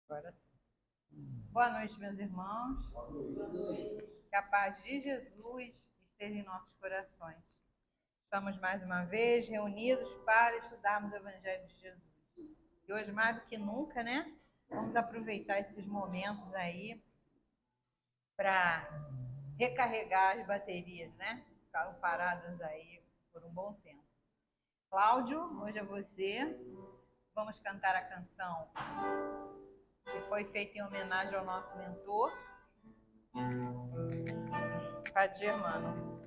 Agora. Boa noite, meus irmãos. Que a paz de Jesus esteja em nossos corações. Estamos mais uma vez reunidos para estudarmos o Evangelho de Jesus. E hoje, mais do que nunca, né? Vamos aproveitar esses momentos aí para recarregar as baterias, né? Ficaram paradas aí por um bom tempo. Cláudio, hoje é você. Vamos cantar a canção que foi feita em homenagem ao nosso mentor, Padre Germano.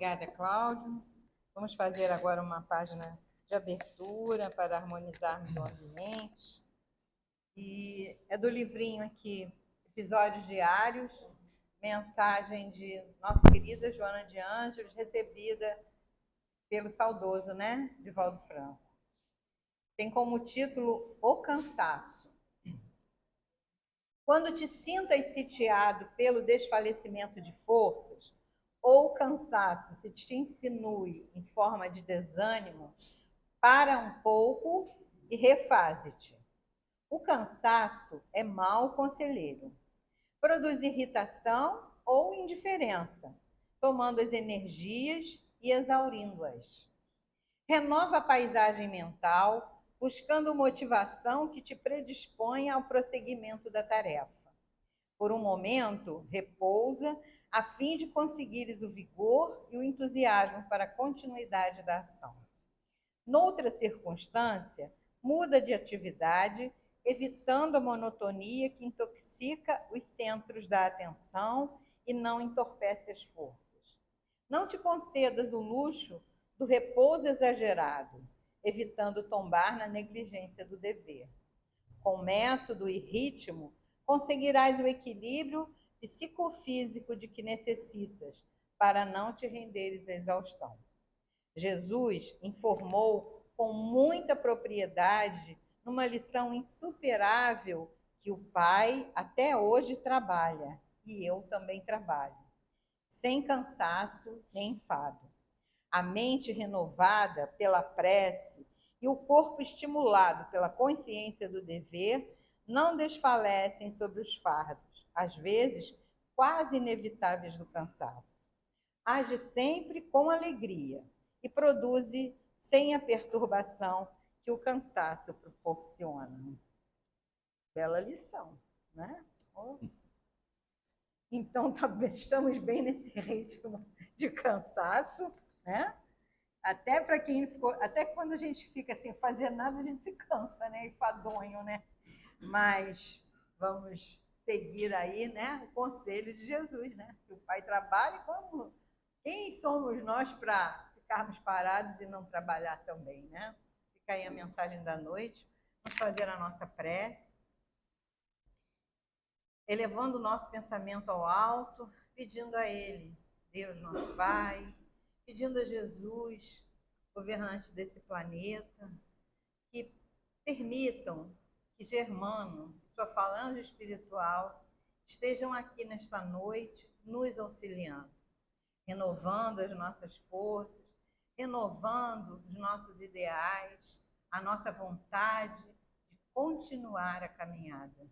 Obrigada, Cláudio. Vamos fazer agora uma página de abertura para harmonizarmos o ambiente. E é do livrinho aqui, Episódios Diários, mensagem de nossa querida Joana de Ângeles, recebida pelo saudoso, né, Divaldo Franco. Tem como título O Cansaço. Quando te sintas sitiado pelo desfalecimento de forças, ou o cansaço se te insinue em forma de desânimo, para um pouco e refaze-te. O cansaço é mau conselheiro. Produz irritação ou indiferença, tomando as energias e exaurindo-as. Renova a paisagem mental, buscando motivação que te predisponha ao prosseguimento da tarefa. Por um momento, repousa, a fim de conseguires o vigor e o entusiasmo para a continuidade da ação. Noutra circunstância, muda de atividade, evitando a monotonia que intoxica os centros da atenção e não entorpece as forças. Não te concedas o luxo do repouso exagerado, evitando tombar na negligência do dever. Com método e ritmo, conseguirás o equilíbrio psicofísico de que necessitas para não te renderes à exaustão. Jesus informou com muita propriedade, numa lição insuperável, que o Pai até hoje trabalha, e eu também trabalho, sem cansaço nem enfado. A mente renovada pela prece e o corpo estimulado pela consciência do dever não desfalecem sobre os fardos, às vezes quase inevitáveis do cansaço. Age sempre com alegria e produz sem a perturbação que o cansaço proporciona. Bela lição, né? Então, estamos bem nesse ritmo de cansaço, né? Até para quem ficou, até quando a gente fica sem fazer nada, a gente se cansa, né? Enfadonho, né? Mas vamos seguir aí, né? O conselho de Jesus, né? Se o Pai trabalha, como quem somos nós para ficarmos parados e não trabalhar também, né? Fica aí a mensagem da noite. Vamos fazer a nossa prece, elevando o nosso pensamento ao alto, pedindo a Ele, Deus nosso Pai, pedindo a Jesus, governante desse planeta, que permitam que Germano e sua falange espiritual estejam aqui nesta noite nos auxiliando, renovando as nossas forças, renovando os nossos ideais, a nossa vontade de continuar a caminhada.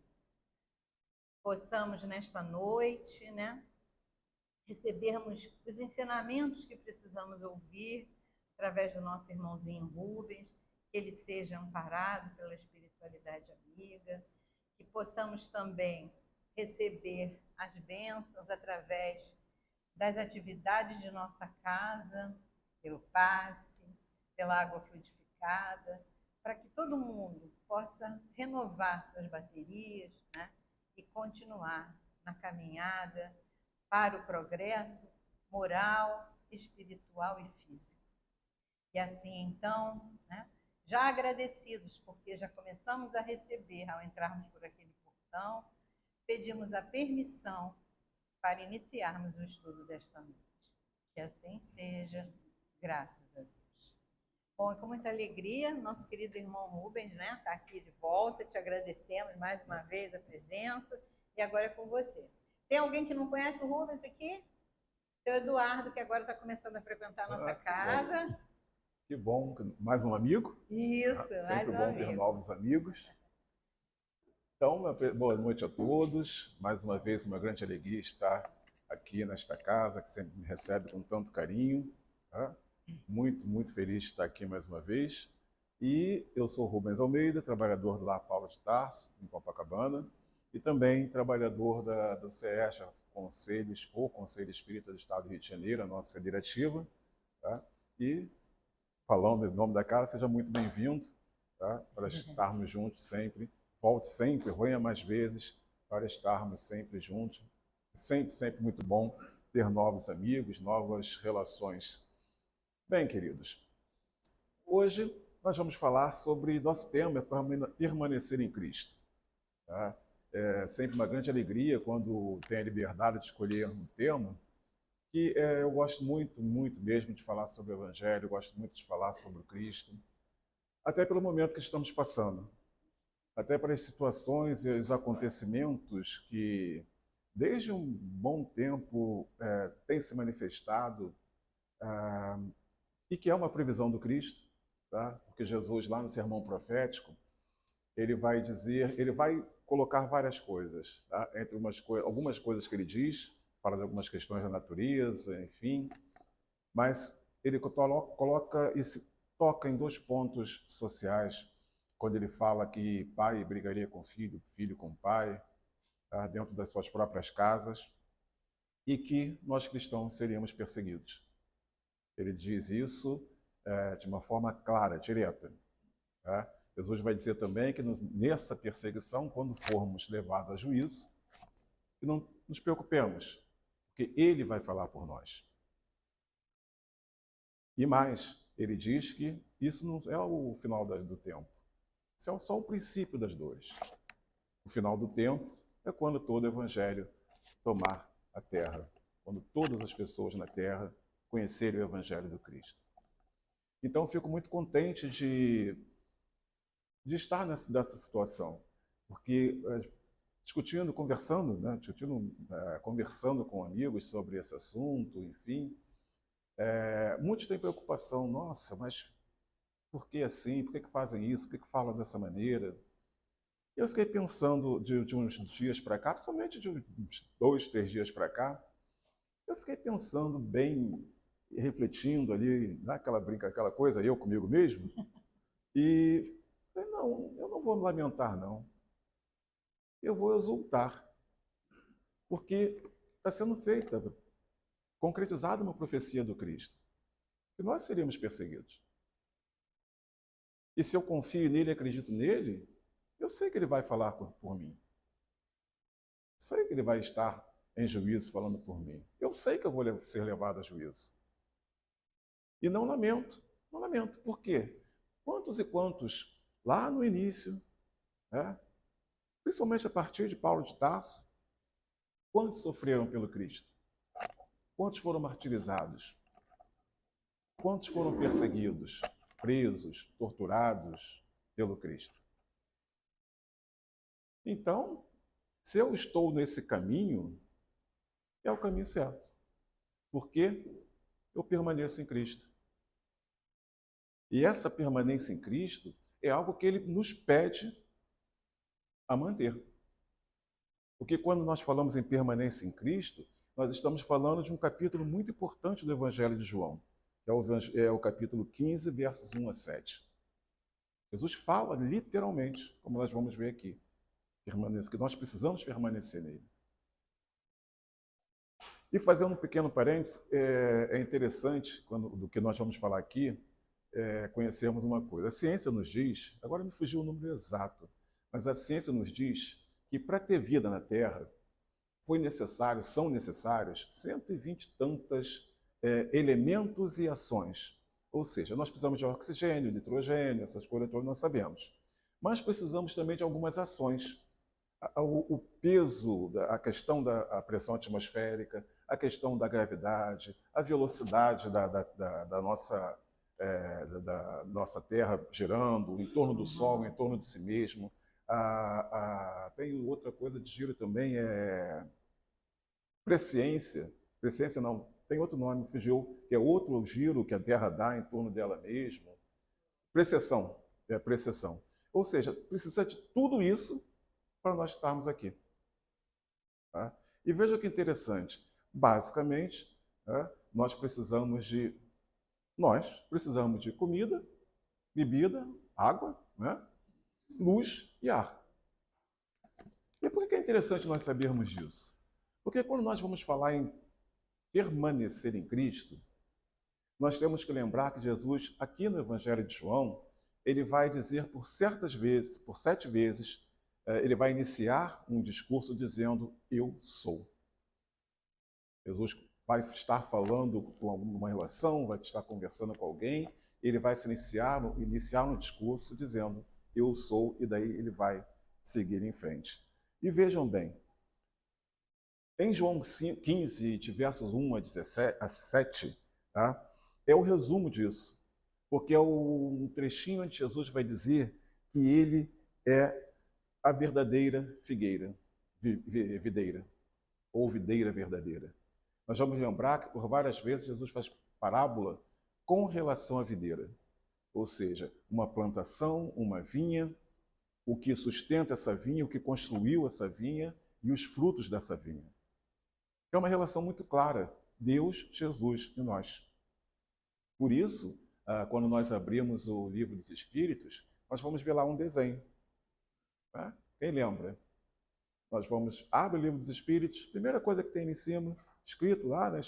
Possamos nesta noite, né, recebermos os ensinamentos que precisamos ouvir através do nosso irmãozinho Rubens, que ele seja amparado pela espiritualidade amiga, que possamos também receber as bênçãos através das atividades de nossa casa, pelo passe, pela água fluidificada, para que todo mundo possa renovar suas baterias, né, e continuar na caminhada para o progresso moral, espiritual e físico. E assim, então, né, já agradecidos, porque já começamos a receber ao entrarmos por aquele portão, pedimos a permissão para iniciarmos o estudo desta noite. Que assim seja, graças a Deus. Bom, com muita alegria, nosso querido irmão Rubens, né, está aqui de volta, te agradecemos mais uma vez a presença, e agora é com você. Tem alguém que não conhece o Rubens aqui? Seu Eduardo, que agora está começando a frequentar a nossa casa. Que bom, mais um amigo. Isso, sempre mais um bom ter amigo. novos amigos. Então, boa noite a todos. Mais uma vez, uma grande alegria estar aqui nesta casa, que sempre me recebe com tanto carinho. Tá? Muito, muito feliz de estar aqui mais uma vez. E eu sou Rubens Almeida, trabalhador do Lar Paulo de Tarso, em Copacabana, e também trabalhador do CESH, Conselho Espírita do Estado do Rio de Janeiro, a nossa federativa. Tá? E, falando em nome da casa, seja muito bem-vindo, tá? Para estarmos juntos sempre. Volte sempre, venha mais vezes, para estarmos sempre juntos. Sempre, sempre muito bom ter novos amigos, novas relações. Bem, queridos, hoje nós vamos falar sobre nosso tema, permanecer em Cristo. Tá? É sempre uma grande alegria quando tem a liberdade de escolher um tema, que eu gosto muito, muito mesmo de falar sobre o Evangelho, gosto muito de falar sobre o Cristo, até pelo momento que estamos passando, até para as situações e os acontecimentos que, desde um bom tempo, têm se manifestado, e que é uma previsão do Cristo, tá? Porque Jesus, lá no Sermão Profético, ele vai dizer, ele vai colocar várias coisas, tá? Entre algumas coisas que ele diz, fala de algumas questões da natureza, enfim, mas ele coloca e se toca em dois pontos sociais, quando ele fala que pai brigaria com filho, filho com pai, tá? Dentro das suas próprias casas, e que nós cristãos seríamos perseguidos. Ele diz isso de uma forma clara, direta. Tá? Jesus vai dizer também que nessa perseguição, quando formos levados a juízo, que não nos preocupemos, porque Ele vai falar por nós. E mais, ele diz que isso não é o final do tempo. Isso é só o princípio das dores. O final do tempo é quando todo o evangelho tomar a terra, quando todas as pessoas na terra conhecerem o evangelho do Cristo. Então, fico muito contente de estar nessa situação, porque discutindo, conversando, né, conversando com amigos sobre esse assunto, enfim, muitos têm preocupação, nossa, mas por que assim? Por que fazem isso? Por que falam dessa maneira? Eu fiquei pensando de uns dias para cá, principalmente de uns 2, 3 dias para cá, eu fiquei pensando bem, refletindo ali, aquela coisa, eu comigo mesmo, e falei, não, eu não vou me lamentar, não. Eu vou exultar, porque está sendo feita, concretizada uma profecia do Cristo, que nós seríamos perseguidos. E se eu confio nele e acredito nele, eu sei que ele vai falar por mim. Sei que ele vai estar em juízo falando por mim. Eu sei que eu vou ser levado a juízo. E não lamento, não lamento. Por quê? Quantos e quantos, lá no início, né, principalmente a partir de Paulo de Tarso, quantos sofreram pelo Cristo? Quantos foram martirizados? Quantos foram perseguidos, presos, torturados pelo Cristo? Então, se eu estou nesse caminho, é o caminho certo. Porque eu permaneço em Cristo. E essa permanência em Cristo é algo que ele nos pede a manter. Porque quando nós falamos em permanência em Cristo, nós estamos falando de um capítulo muito importante do Evangelho de João, que é o capítulo 15, versos 1 a 7. Jesus fala literalmente, como nós vamos ver aqui, que nós precisamos permanecer nele. E fazendo um pequeno parênteses, é interessante, do que nós vamos falar aqui, conhecermos uma coisa. A ciência nos diz, agora me fugiu o número exato, mas a ciência nos diz que para ter vida na Terra, são necessários 120 e tantas elementos e ações. Ou seja, nós precisamos de oxigênio, nitrogênio, essas coisas todas nós sabemos. Mas precisamos também de algumas ações. O peso, a questão da pressão atmosférica, a questão da gravidade, a velocidade da nossa Terra girando, em torno do Sol, em torno de si mesmo. Tem outra coisa de giro também, presciência. Presciência não, tem outro nome, fugiu, que é outro giro que a Terra dá em torno dela mesma. Precessão, precessão. Ou seja, precisa de tudo isso para nós estarmos aqui. Tá? E veja que interessante. Basicamente, nós precisamos de comida, bebida, água, né? Luz e ar. E por que é interessante nós sabermos disso? Porque quando nós vamos falar em permanecer em Cristo, nós temos que lembrar que Jesus, aqui no Evangelho de João, ele vai dizer por 7 vezes, ele vai iniciar um discurso dizendo, eu sou. Jesus vai estar falando com uma relação, vai estar conversando com alguém, ele vai se iniciar no discurso dizendo, eu sou, e daí ele vai seguir em frente. E vejam bem, em João 15, de versos 1 a 7, tá? É o resumo disso, porque é um trechinho onde Jesus vai dizer que ele é a verdadeira videira, ou videira verdadeira. Nós vamos lembrar que por várias vezes Jesus faz parábola com relação à videira, ou seja, uma plantação, uma vinha, o que sustenta essa vinha, o que construiu essa vinha e os frutos dessa vinha. É uma relação muito clara, Deus, Jesus e nós. Por isso, quando nós abrimos o Livro dos Espíritos, nós vamos ver lá um desenho. Tá? Quem lembra? Abre o Livro dos Espíritos, primeira coisa que tem em cima, escrito lá, né,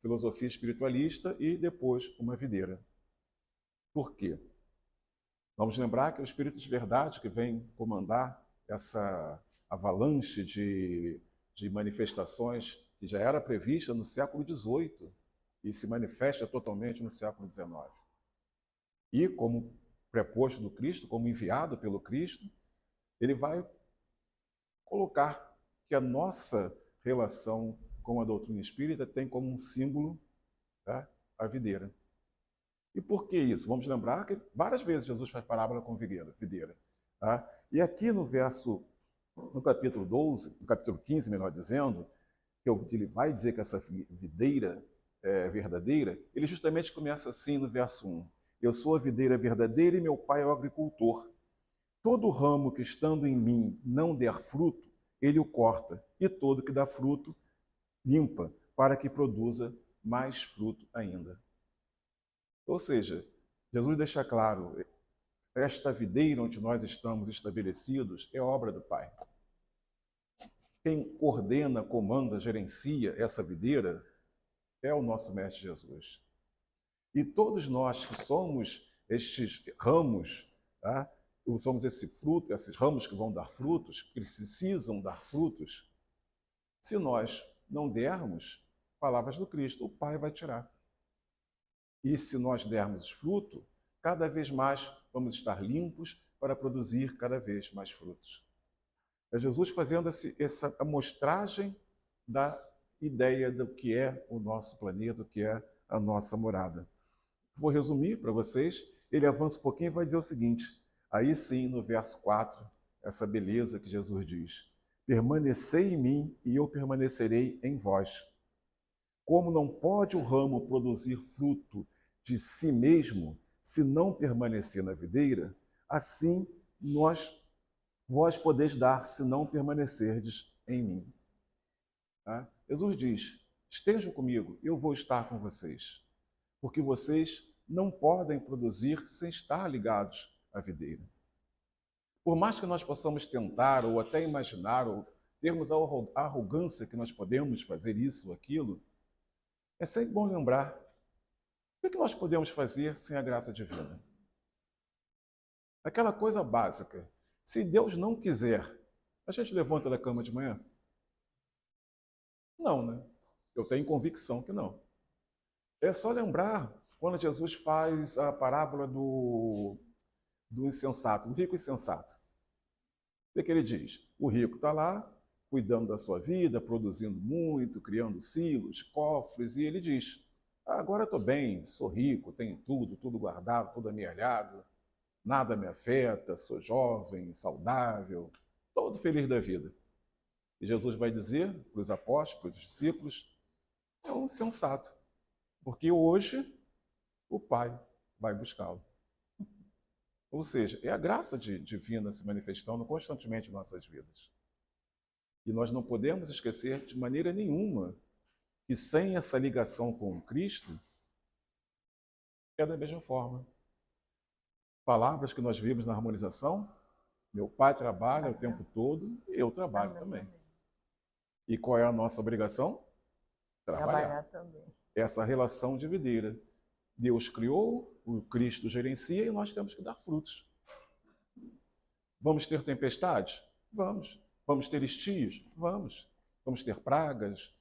filosofia espiritualista, e depois uma videira. Por quê? Vamos lembrar que é o Espírito de Verdade que vem comandar essa avalanche de manifestações que já era prevista no século XVIII e se manifesta totalmente no século XIX. E como preposto do Cristo, como enviado pelo Cristo, ele vai colocar que a nossa relação com a doutrina espírita tem como um símbolo, tá, a videira. E por que isso? Vamos lembrar que várias vezes Jesus faz parábola com videira. Tá? E aqui no capítulo 12, no capítulo 15, melhor dizendo, que ele vai dizer que essa videira é verdadeira, ele justamente começa assim no verso 1. Eu sou a videira verdadeira e meu pai é o agricultor. Todo ramo que estando em mim não der fruto, ele o corta, e todo que dá fruto, limpa, para que produza mais fruto ainda. Ou seja, Jesus deixa claro, esta videira onde nós estamos estabelecidos é obra do Pai. Quem coordena, comanda, gerencia essa videira é o nosso Mestre Jesus. E todos nós que somos estes ramos, tá? Somos esse fruto, esses ramos que vão dar frutos, precisam dar frutos. Se nós não dermos, palavras do Cristo, o Pai vai tirar. E se nós dermos fruto, cada vez mais vamos estar limpos para produzir cada vez mais frutos. É Jesus fazendo essa amostragem da ideia do que é o nosso planeta, do que é a nossa morada. Vou resumir para vocês. Ele avança um pouquinho e vai dizer o seguinte, aí sim, no verso 4, essa beleza que Jesus diz: permanecei em mim e eu permanecerei em vós. Como não pode o ramo produzir fruto de si mesmo, se não permanecer na videira, assim vós podeis dar, se não permanecerdes em mim. Tá? Jesus diz, estejam comigo, eu vou estar com vocês, porque vocês não podem produzir sem estar ligados à videira. Por mais que nós possamos tentar, ou até imaginar, ou termos a arrogância que nós podemos fazer isso ou aquilo, é sempre bom lembrar, o que nós podemos fazer sem a graça divina? Aquela coisa básica, se Deus não quiser, a gente levanta da cama de manhã? Não, né? Eu tenho convicção que não. É só lembrar quando Jesus faz a parábola do insensato, do rico insensato. O que ele diz? O rico está lá, cuidando da sua vida, produzindo muito, criando silos, cofres, e ele diz, agora estou bem, sou rico, tenho tudo, tudo guardado, tudo amealhado, nada me afeta, sou jovem, saudável, todo feliz da vida. E Jesus vai dizer para os apóstolos, para os discípulos, é um insensato, porque hoje o Pai vai buscá-lo. Ou seja, é a graça divina se manifestando constantemente em nossas vidas. E nós não podemos esquecer de maneira nenhuma que sem essa ligação com Cristo, é da mesma forma. Palavras que nós vimos na harmonização, meu pai trabalha o tempo todo e eu trabalho também. E qual é a nossa obrigação? Trabalhar também. Essa relação de videira. Deus criou, o Cristo gerencia e nós temos que dar frutos. Vamos ter tempestades? Vamos. Vamos ter estios? Vamos. Vamos ter pragas,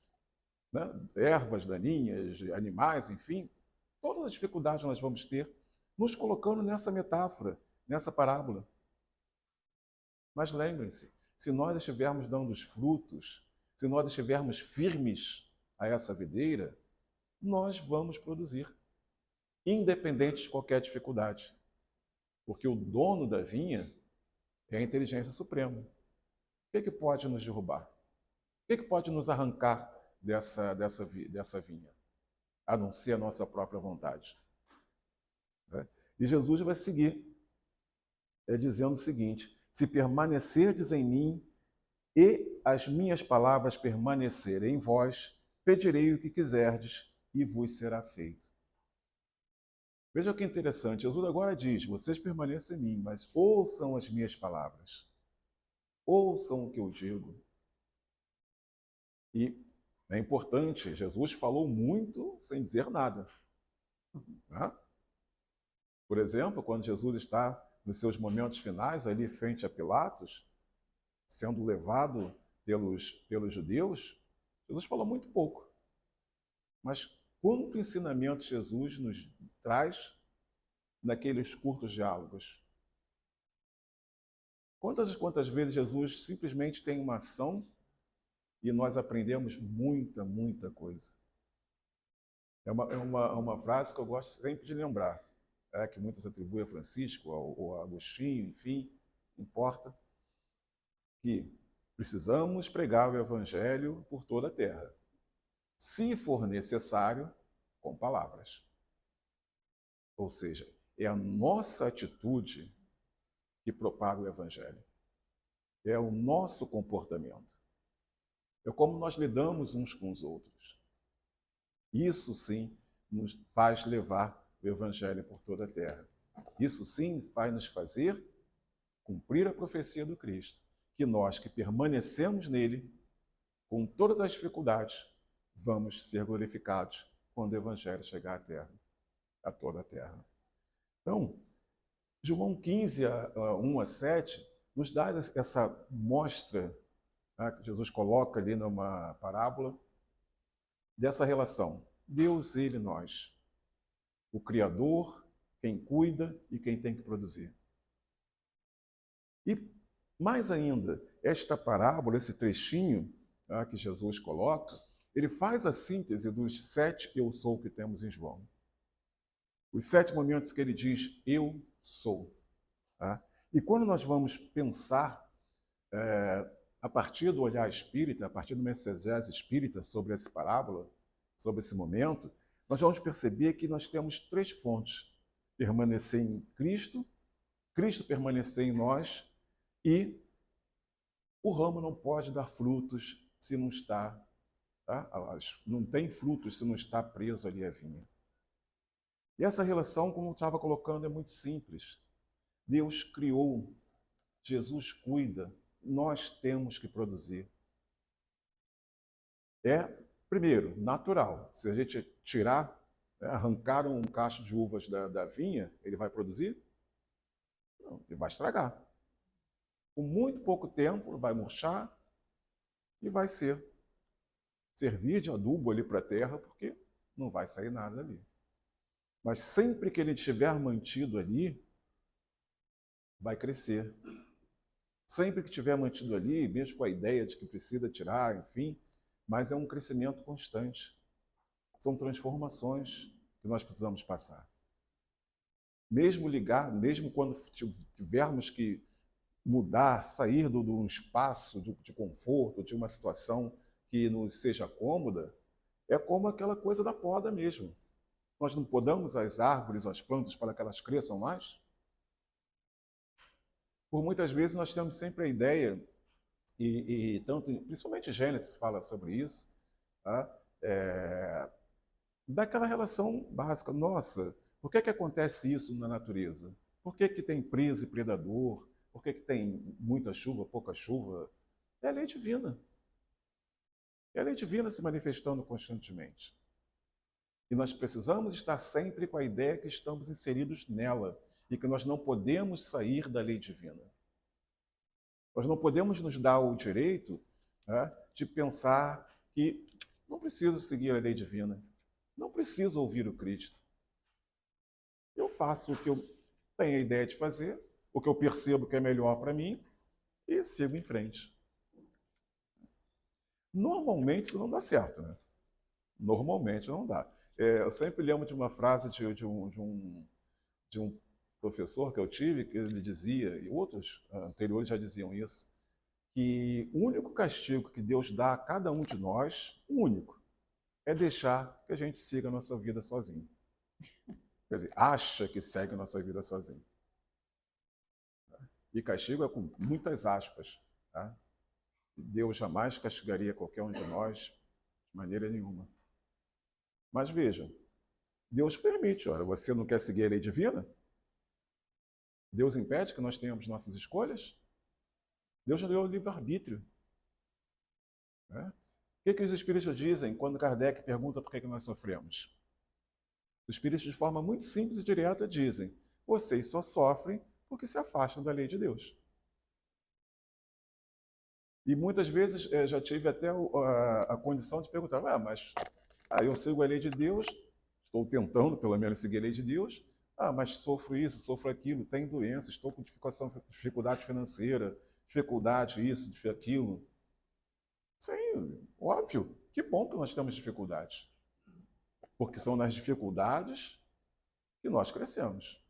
né? Ervas daninhas, animais, enfim. Todas as dificuldades nós vamos ter, nos colocando nessa metáfora, nessa parábola. Mas lembrem-se, se nós estivermos dando os frutos, se nós estivermos firmes a essa videira, nós vamos produzir, independente de qualquer dificuldade. Porque o dono da vinha é a inteligência suprema. O que pode nos derrubar? O que pode nos arrancar dessa vinha? A não ser a nossa própria vontade. Né? E Jesus vai seguir dizendo o seguinte, se permanecerdes em mim e as minhas palavras permanecerem em vós, pedirei o que quiserdes e vos será feito. Veja que interessante, Jesus agora diz, vocês permaneçam em mim, mas ouçam as minhas palavras. Ouçam o que eu digo. E é importante, Jesus falou muito sem dizer nada. Né? Por exemplo, quando Jesus está nos seus momentos finais, ali frente a Pilatos, sendo levado pelos judeus, Jesus falou muito pouco. Mas quanto ensinamento Jesus nos traz naqueles curtos diálogos? Quantas vezes Jesus simplesmente tem uma ação e nós aprendemos muita coisa? É uma frase que eu gosto sempre de lembrar, que muitos atribuem a Francisco ou a Agostinho, enfim, importa, que precisamos pregar o Evangelho por toda a terra, se for necessário, com palavras. Ou seja, é a nossa atitude que propaga o Evangelho. É o nosso comportamento. É como nós lidamos uns com os outros. Isso sim nos faz levar o Evangelho por toda a terra. Isso sim faz nos fazer cumprir a profecia do Cristo, que nós que permanecemos nele, com todas as dificuldades, vamos ser glorificados quando o Evangelho chegar à terra, a toda a terra. Então, João 15, 1 a 7, nos dá essa mostra, né, que Jesus coloca ali numa parábola, dessa relação. Deus, ele, nós. O Criador, quem cuida e quem tem que produzir. E, mais ainda, esta parábola, esse trechinho, tá, que Jesus coloca, ele faz a síntese dos 7 eu sou que temos em João. Os 7 momentos que ele diz, eu sou. Tá? E quando nós vamos pensar, a partir do olhar espírita, a partir de uma exegese espírita sobre essa parábola, sobre esse momento, nós vamos perceber que nós temos 3 pontos. Permanecer em Cristo, Cristo permanecer em nós, e o ramo não pode dar frutos se não está, tá? Não tem frutos se não está preso ali à vinha. E essa relação, como eu estava colocando, é muito simples. Deus criou, Jesus cuida, nós temos que produzir. É, primeiro, natural. Se a gente tirar, arrancar um cacho de uvas da vinha, ele vai produzir? Não, ele vai estragar. Com muito pouco tempo, vai murchar e vai servir de adubo ali para a terra, porque não vai sair nada ali. Mas sempre que ele estiver mantido ali, vai crescer. Sempre que estiver mantido ali, mesmo com a ideia de que precisa tirar, enfim, mas é um crescimento constante. São transformações que nós precisamos passar. Mesmo mesmo quando tivermos que mudar, sair de um espaço de conforto, de uma situação que nos seja cômoda, é como aquela coisa da poda mesmo. Nós não podamos as árvores, as plantas, para que elas cresçam mais? Por muitas vezes nós temos sempre a ideia, tanto, principalmente Gênesis fala sobre isso, tá? Daquela relação básica. Nossa, por que acontece isso na natureza? Por que tem presa e predador? Por que tem muita chuva, pouca chuva? É a lei divina. É a lei divina se manifestando constantemente. E nós precisamos estar sempre com a ideia que estamos inseridos nela e que nós não podemos sair da lei divina. Nós não podemos nos dar o direito, né, de pensar que não preciso seguir a lei divina, não preciso ouvir o Cristo. Eu faço o que eu tenho a ideia de fazer, o que eu percebo que é melhor para mim e sigo em frente. Normalmente isso não dá certo, né? Normalmente não dá. Eu sempre lembro de uma frase de um professor que eu tive, que ele dizia, e outros anteriores já diziam isso, que o único castigo que Deus dá a cada um de nós, o único, é deixar que a gente siga a nossa vida sozinho. Quer dizer, acha que segue a nossa vida sozinho. E castigo é com muitas aspas. Tá? Deus jamais castigaria qualquer um de nós de maneira nenhuma. Mas vejam, Deus permite. Olha, você não quer seguir a lei divina? Deus impede que nós tenhamos nossas escolhas? Deus nos deu o livre-arbítrio. Né? O que os espíritos dizem quando Kardec pergunta por que nós sofremos? Os espíritos, de forma muito simples e direta, dizem: vocês só sofrem porque se afastam da lei de Deus. E muitas vezes já tive até a condição de perguntar: mas eu sigo a lei de Deus, estou tentando pelo menos seguir a lei de Deus, mas sofro isso, sofro aquilo, tenho doença, estou com dificuldade financeira, dificuldade isso, aquilo. Sim, óbvio, que bom que nós temos dificuldades. Porque são nas dificuldades que nós crescemos.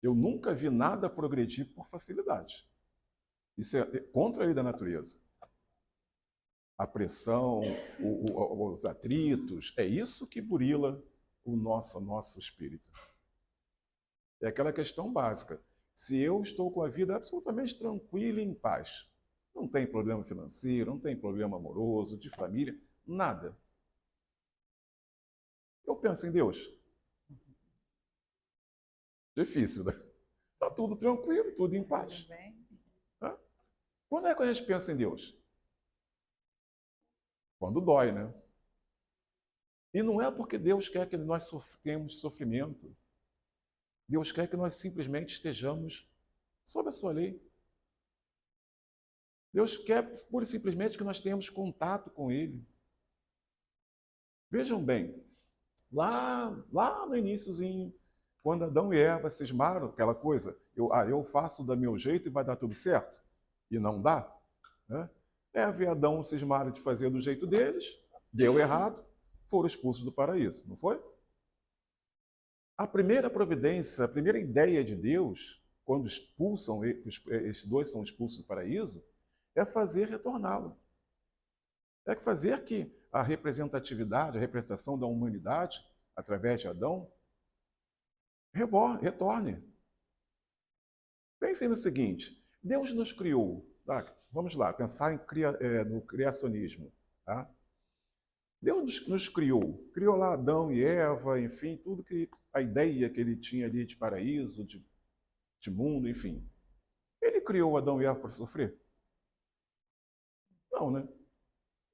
Eu nunca vi nada progredir por facilidade. Isso é contra a lei da natureza. A pressão, os atritos, é isso que burila o nosso espírito. É aquela questão básica. se eu estou com a vida absolutamente tranquila e em paz, não tem problema financeiro, não tem problema amoroso, de família, nada. Eu penso em Deus. Difícil, né? Está tudo tranquilo, tudo em paz. Hã? Quando é que a gente pensa em Deus? Quando dói, né? E não é porque Deus quer que nós tenhamos sofrimento. Deus quer que nós simplesmente estejamos sob a sua lei. Deus quer, pura e simplesmente, que nós tenhamos contato com Ele. Vejam bem, lá no iniciozinho, quando Adão e Eva cismaram, aquela coisa, eu faço do meu jeito e vai dar tudo certo. E não dá. Né? Eva e Adão cismaram de fazer do jeito deles, deu errado, foram expulsos do paraíso, não foi? A primeira providência, a primeira ideia de Deus, quando expulsam, esses dois são expulsos do paraíso, é fazer retorná-lo. É fazer que a representatividade, a representação da humanidade, através de Adão, retorne. Pensem no seguinte, Deus nos criou, tá? Vamos lá, pensar no criacionismo. Tá? Deus nos criou lá Adão e Eva, enfim, tudo que a ideia que ele tinha ali de paraíso, de mundo, enfim. Ele criou Adão e Eva para sofrer? Não, né? Não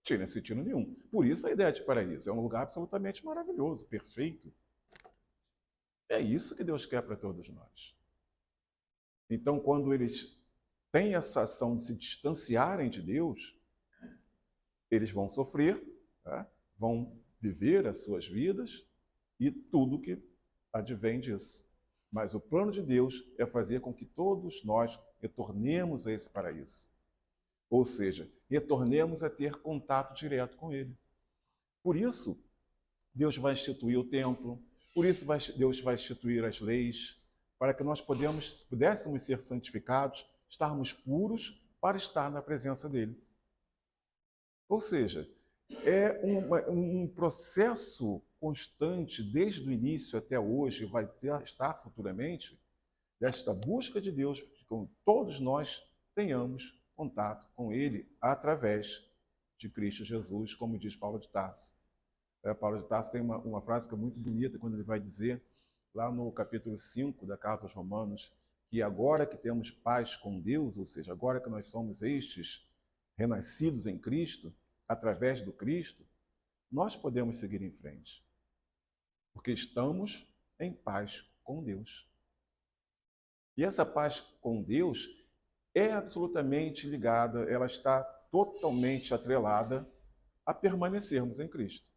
tinha sentido nenhum. Por isso a ideia de paraíso é um lugar absolutamente maravilhoso, perfeito. É isso que Deus quer para todos nós. Então, quando eles têm essa ação de se distanciarem de Deus, eles vão sofrer, tá? Vão viver as suas vidas e tudo que advém disso. Mas o plano de Deus é fazer com que todos nós retornemos a esse paraíso. Ou seja, retornemos a ter contato direto com Ele. Por isso, Deus vai instituir o templo, por isso Deus vai instituir as leis, para que nós pudéssemos ser santificados, estarmos puros para estar na presença dEle. Ou seja, é um processo constante, desde o início até hoje, vai estar futuramente, desta busca de Deus, com todos nós tenhamos contato com Ele através de Cristo Jesus, como diz Paulo de Tarso. Paulo de Tarso tem uma frase que é muito bonita, quando ele vai dizer, lá no capítulo 5 da Carta aos Romanos, que agora que temos paz com Deus, ou seja, agora que nós somos estes renascidos em Cristo, através do Cristo, nós podemos seguir em frente. Porque estamos em paz com Deus. E essa paz com Deus é absolutamente ligada, ela está totalmente atrelada a permanecermos em Cristo.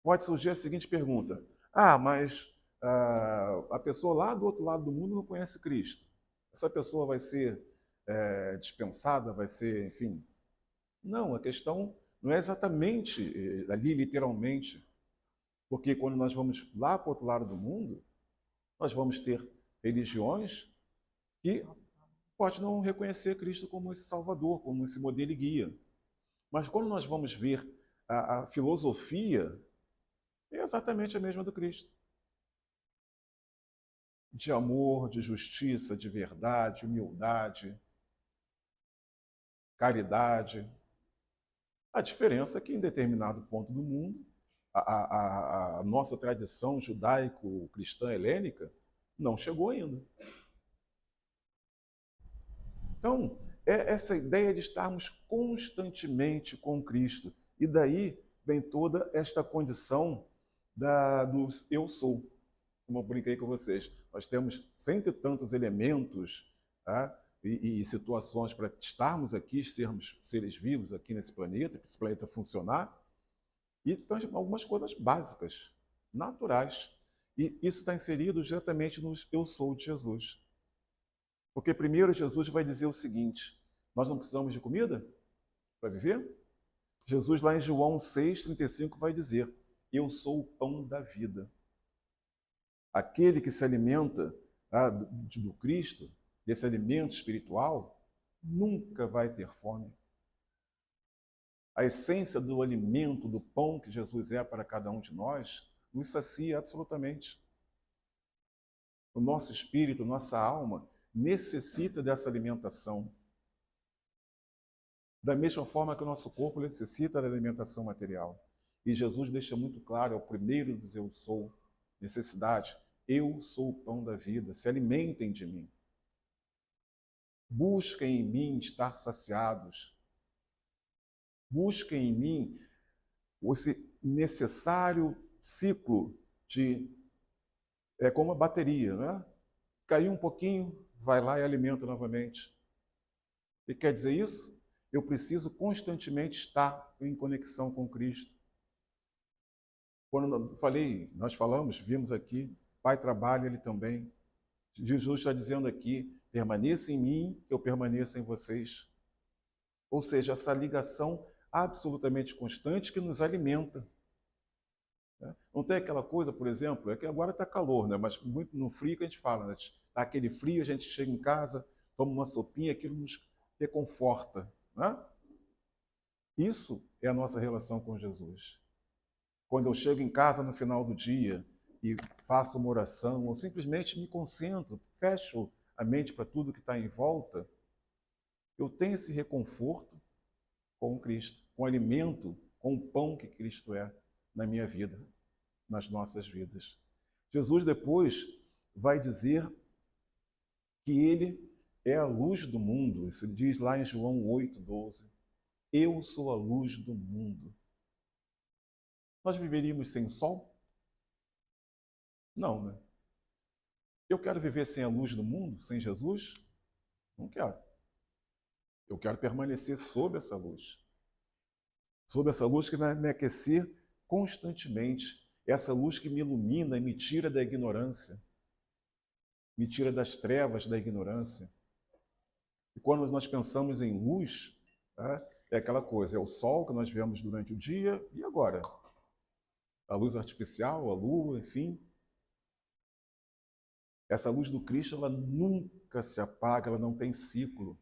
Pode surgir a seguinte pergunta: mas a pessoa lá do outro lado do mundo não conhece Cristo. Essa pessoa vai ser dispensada, vai ser, enfim. Não, a questão não é exatamente ali, literalmente. Porque quando nós vamos lá para o outro lado do mundo, nós vamos ter religiões que podem não reconhecer Cristo como esse Salvador, como esse modelo e guia. Mas quando nós vamos ver a filosofia, é exatamente a mesma do Cristo. De amor, de justiça, de verdade, humildade, caridade. A diferença é que em determinado ponto do mundo, a nossa tradição judaico-cristã helênica não chegou ainda. Então, é essa ideia de estarmos constantemente com Cristo. E daí vem toda esta condição do eu sou. Como eu brinquei com vocês, nós temos cento e tantos elementos, tá? e situações para estarmos aqui, sermos seres vivos aqui nesse planeta, para esse planeta funcionar, e então, algumas coisas básicas, naturais. E isso está inserido diretamente no eu sou de Jesus. Porque primeiro Jesus vai dizer o seguinte: nós não precisamos de comida para viver? Jesus lá em João 6,35 vai dizer: eu sou o pão da vida. Aquele que se alimenta do Cristo, desse alimento espiritual, nunca vai ter fome. A essência do alimento, do pão que Jesus é para cada um de nós, nos sacia absolutamente. O nosso espírito, nossa alma, necessita dessa alimentação. Da mesma forma que o nosso corpo necessita da alimentação material. E Jesus deixa muito claro, é o primeiro dos eu sou, necessidade. Eu sou o pão da vida, se alimentem de mim. Busquem em mim estar saciados. Busquem em mim esse necessário ciclo de... É como uma bateria, né? Caiu um pouquinho, vai lá e alimenta novamente. E quer dizer isso? Eu preciso constantemente estar em conexão com Cristo. Quando nós falamos, vimos aqui, Pai trabalha, Ele também. Jesus está dizendo aqui, permaneça em mim, que eu permaneça em vocês. Ou seja, essa ligação absolutamente constante que nos alimenta. Não tem aquela coisa, por exemplo, é que agora está calor, né? Mas muito no frio que a gente fala, né? Tá aquele frio, a gente chega em casa, toma uma sopinha, aquilo nos reconforta. Né? Isso é a nossa relação com Jesus. Quando eu chego em casa no final do dia e faço uma oração, ou simplesmente me concentro, fecho a mente para tudo que está em volta, eu tenho esse reconforto com Cristo, com o alimento, com o pão que Cristo é na minha vida, nas nossas vidas. Jesus depois vai dizer que Ele é a luz do mundo. Isso ele diz lá em João 8,12. Eu sou a luz do mundo. Nós viveríamos sem o sol? Não, né? Eu quero viver sem a luz do mundo, sem Jesus? Não quero. Eu quero permanecer sob essa luz. Sob essa luz que vai me aquecer constantemente. Essa luz que me ilumina e me tira da ignorância. Me tira das trevas da ignorância. E quando nós pensamos em luz, tá? É aquela coisa, é o sol que nós vemos durante o dia, e agora? A luz artificial, a lua, enfim. Essa luz do Cristo, ela nunca se apaga, ela não tem ciclo.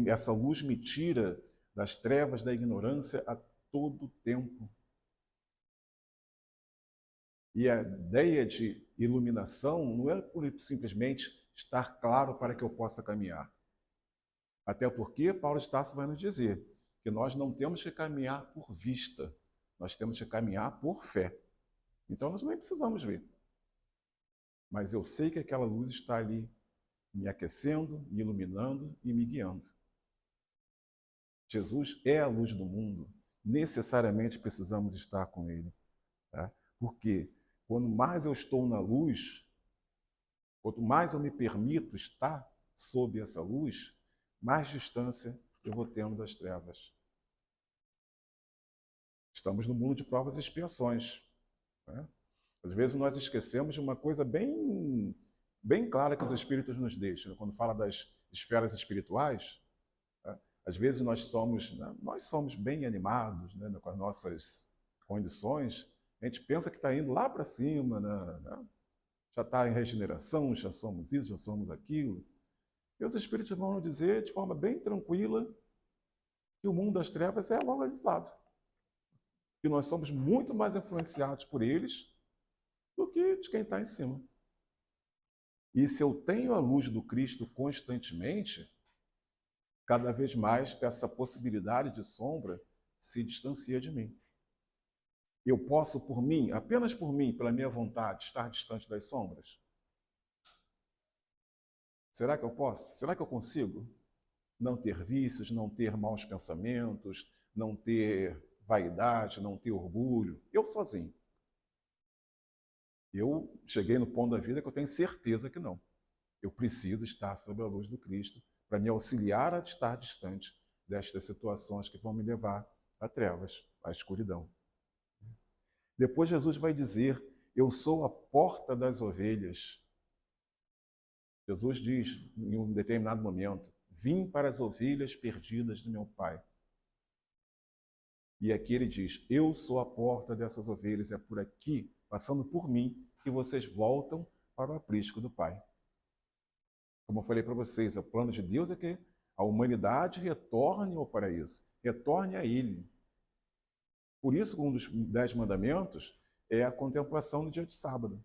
Essa luz me tira das trevas da ignorância a todo tempo. E a ideia de iluminação não é por simplesmente estar claro para que eu possa caminhar. Até porque Paulo de Tarso vai nos dizer que nós não temos que caminhar por vista, nós temos que caminhar por fé. Então nós nem precisamos ver. Mas eu sei que aquela luz está ali me aquecendo, me iluminando e me guiando. Jesus é a luz do mundo. Necessariamente precisamos estar com Ele. Tá? Porque quanto mais eu estou na luz, quanto mais eu me permito estar sob essa luz, mais distância eu vou tendo das trevas. Estamos no mundo de provas e expiações. Né? Às vezes nós esquecemos de uma coisa bem clara que os Espíritos nos deixam. Quando fala das esferas espirituais, né? Às vezes nós somos bem animados, né, com as nossas condições, a gente pensa que está indo lá para cima, né? Já está em regeneração, já somos isso, já somos aquilo. E os Espíritos vão nos dizer de forma bem tranquila que o mundo das trevas é logo ali do lado. Que nós somos muito mais influenciados por eles do que de quem está em cima. E se eu tenho a luz do Cristo constantemente, cada vez mais essa possibilidade de sombra se distancia de mim. Eu posso, por mim, apenas por mim, pela minha vontade, estar distante das sombras? Será que eu posso? Será que eu consigo? Não ter vícios, não ter maus pensamentos, não ter vaidade, não ter orgulho. Eu sozinho. Eu cheguei no ponto da vida que eu tenho certeza que não. Eu preciso estar sob a luz do Cristo para me auxiliar a estar distante destas situações que vão me levar a trevas, à escuridão. Depois Jesus vai dizer, eu sou a porta das ovelhas. Jesus diz, em um determinado momento, vim para as ovelhas perdidas do meu Pai. E aqui ele diz, eu sou a porta dessas ovelhas, é por aqui, passando por mim, que vocês voltam para o aprisco do Pai. Como eu falei para vocês, o plano de Deus é que a humanidade retorne ao paraíso, retorne a Ele. Por isso, um dos 10 mandamentos é a contemplação no dia de sábado.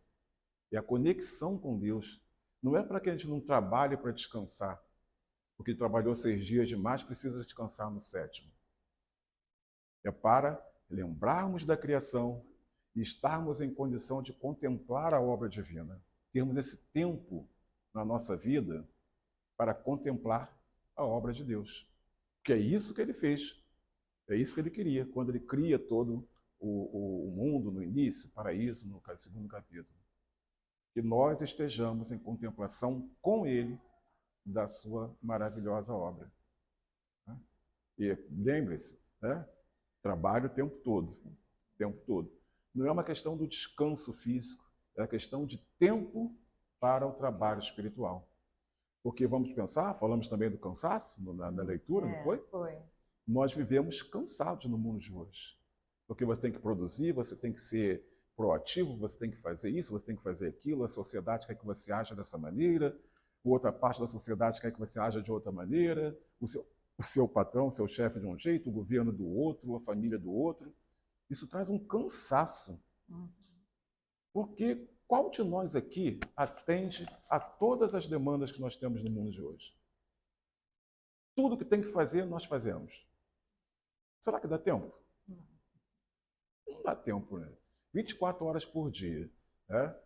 É a conexão com Deus. Não é para que a gente não trabalhe para descansar, porque trabalhou 6 dias demais, precisa descansar no 7º. É para lembrarmos da criação e estarmos em condição de contemplar a obra divina. Termos esse tempo na nossa vida para contemplar a obra de Deus. Que é isso que ele fez. É isso que ele queria, quando ele cria todo o mundo no início, paraíso, no 2º capítulo. Que nós estejamos em contemplação com ele da sua maravilhosa obra. E lembre-se, né? Trabalho o tempo todo. O tempo todo. Não é uma questão do descanso físico, é a questão de tempo para o trabalho espiritual. Porque vamos pensar, falamos também do cansaço na leitura, não foi? Foi. Nós vivemos cansados no mundo de hoje. Porque você tem que produzir, você tem que ser proativo, você tem que fazer isso, você tem que fazer aquilo, a sociedade quer que você haja dessa maneira, outra parte da sociedade quer que você haja de outra maneira, o seu patrão, o seu chefe de um jeito, o governo do outro, a família do outro. Isso traz um cansaço. Porque qual de nós aqui atende a todas as demandas que nós temos no mundo de hoje? Tudo que tem que fazer, nós fazemos. Será que dá tempo? Não dá tempo, né? 24 horas por dia. Né?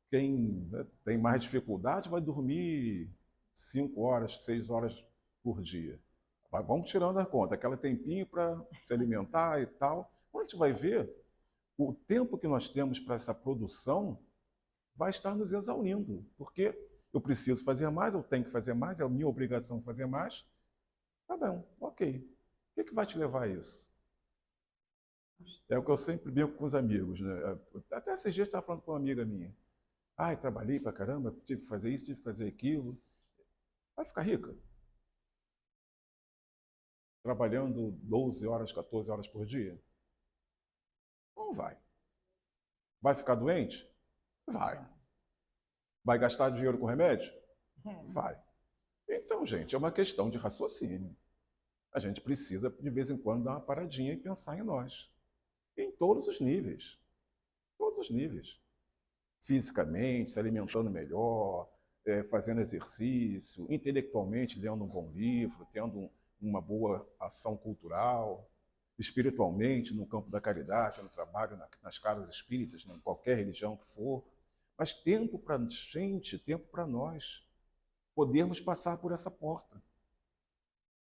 Quem tem mais dificuldade vai dormir 5 horas, 6 horas por dia. Mas vamos tirando a conta, aquele tempinho para se alimentar e tal. Quando a gente vai ver, o tempo que nós temos para essa produção vai estar nos exaurindo, porque eu preciso fazer mais, eu tenho que fazer mais, é a minha obrigação fazer mais. Tá bom, ok. O que vai te levar a isso? É o que eu sempre brinco com os amigos, né? Até esses dias eu estava falando com uma amiga minha. Ai, trabalhei pra caramba, tive que fazer isso, tive que fazer aquilo. Vai ficar rica? Trabalhando 12 horas, 14 horas por dia? Não vai. Vai ficar doente? Vai. Vai gastar dinheiro com remédio? Vai. Então, gente, é uma questão de raciocínio. A gente precisa, de vez em quando, dar uma paradinha e pensar em nós. Em todos os níveis. Todos os níveis. Fisicamente, se alimentando melhor, fazendo exercício, intelectualmente, lendo um bom livro, tendo uma boa ação cultural, espiritualmente, no campo da caridade, no trabalho, nas casas espíritas, em qualquer religião que for. Mas tempo para a gente, tempo para nós podermos passar por essa porta.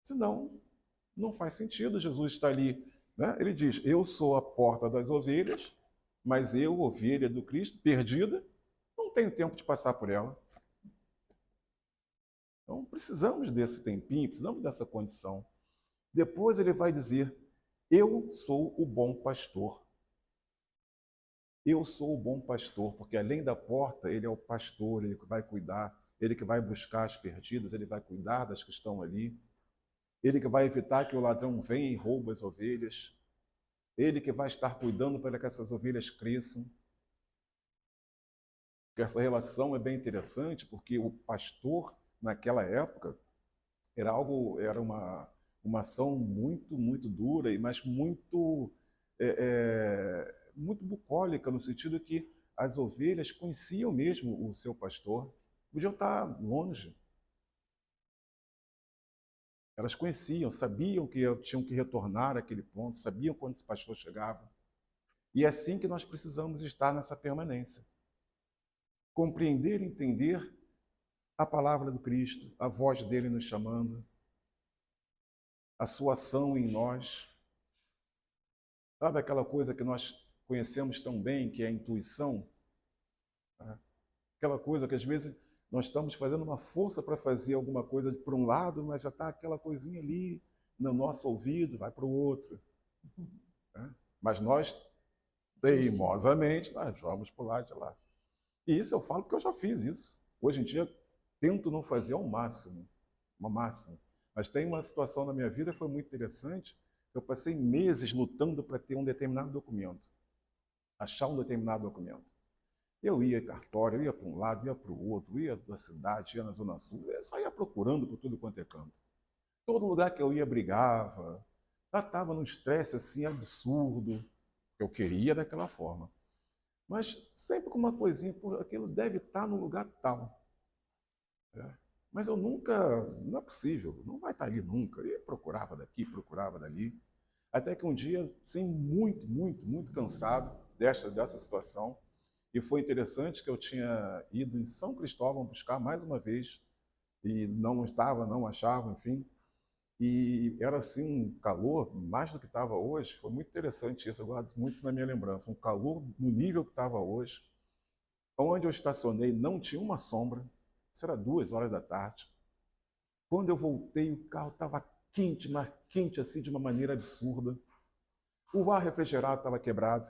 Senão, não faz sentido. Jesus está ali, né? Ele diz, eu sou a porta das ovelhas, mas eu, ovelha do Cristo, perdida, não tenho tempo de passar por ela. Então, precisamos desse tempinho, precisamos dessa condição. Depois ele vai dizer, eu sou o bom pastor. Eu sou o bom pastor, porque além da porta, ele é o pastor, ele que vai cuidar, ele que vai buscar as perdidas, ele vai cuidar das que estão ali. Ele que vai evitar que o ladrão venha e roube as ovelhas. Ele que vai estar cuidando para que essas ovelhas cresçam. Porque essa relação é bem interessante, porque o pastor, naquela época, era uma ação muito, muito dura, mas muito, muito bucólica, no sentido que as ovelhas conheciam mesmo o seu pastor, podiam estar longe. Elas conheciam, sabiam que tinham que retornar àquele ponto, sabiam quando esse pastor chegava. E é assim que nós precisamos estar nessa permanência. Compreender e entender a palavra do Cristo, a voz dele nos chamando, a sua ação em nós. Sabe aquela coisa que nós conhecemos tão bem, que é a intuição? Aquela coisa que às vezes nós estamos fazendo uma força para fazer alguma coisa por um lado, mas já está aquela coisinha ali no nosso ouvido, vai para o outro. Mas nós, teimosamente, nós vamos pular de lá. E isso eu falo porque eu já fiz isso. Hoje em dia, tento não fazer ao máximo. Mas tem uma situação na minha vida que foi muito interessante. Eu passei meses lutando para ter um determinado documento. Achar um determinado documento. Eu ia em cartório, eu ia para um lado, ia para o outro, ia na cidade, ia na Zona Sul, eu saía procurando por tudo quanto é canto. Todo lugar que eu ia brigava, já estava num estresse assim absurdo, que eu queria daquela forma. Mas sempre com uma coisinha, por aquilo deve estar no lugar tal. Mas eu nunca, não é possível, não vai estar ali nunca. E procurava daqui, procurava dali. Até que um dia, sim, muito cansado dessa situação. E foi interessante que eu tinha ido em São Cristóvão buscar mais uma vez, e não estava, não achava, enfim. E era assim um calor, mais do que estava hoje. Foi muito interessante isso, eu guardo muito isso na minha lembrança. Um calor no nível que estava hoje. Onde eu estacionei não tinha uma sombra. Isso era 2 horas da tarde. Quando eu voltei, o carro estava quente, mas quente assim de uma maneira absurda. O ar refrigerado estava quebrado.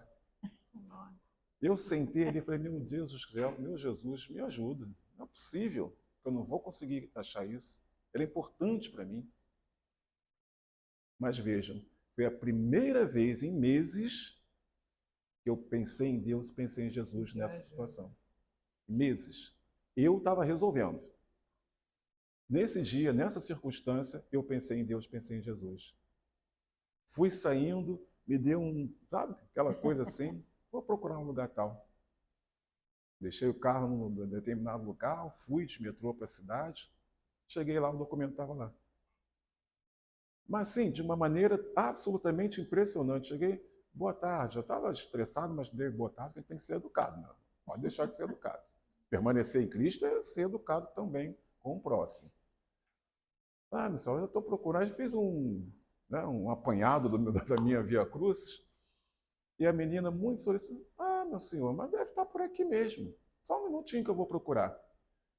Eu sentei ali e falei, meu Deus do céu, meu Jesus, me ajuda. Não é possível que eu não vou conseguir achar isso. Ele é importante para mim. Mas vejam, foi a primeira vez em meses que eu pensei em Deus, pensei em Jesus nessa situação. Meses. Eu estava resolvendo. Nesse dia, nessa circunstância, eu pensei em Deus, pensei em Jesus. Fui saindo, me deu sabe, aquela coisa assim, vou procurar um lugar tal. Deixei o carro num determinado lugar, fui de metrô para a cidade, cheguei lá, o documento estava lá. Mas sim, de uma maneira absolutamente impressionante. Cheguei, boa tarde, já estava estressado, mas dei boa tarde, porque tem que ser educado, não pode deixar de ser educado. Permanecer em Cristo é ser educado também com o próximo. Ah, meu senhor, eu estou procurando, fiz um apanhado da minha Via Crucis, e a menina muito solicitou, meu senhor, mas deve estar por aqui mesmo. Só um minutinho que eu vou procurar.